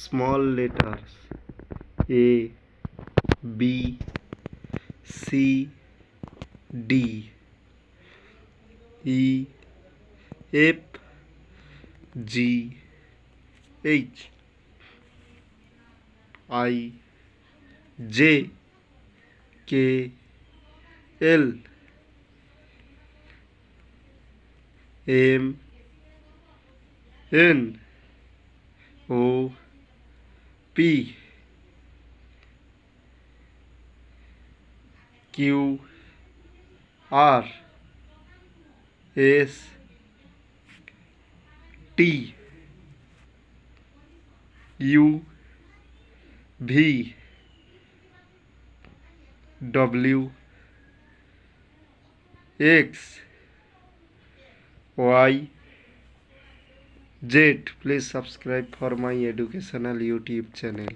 small letters A, B, C, D, E, F, G, H, I, J, K, L, M, N, O, P, Q, R, S, T, U, V, W, X, Y, Z. Please subscribe for my educational YouTube channel.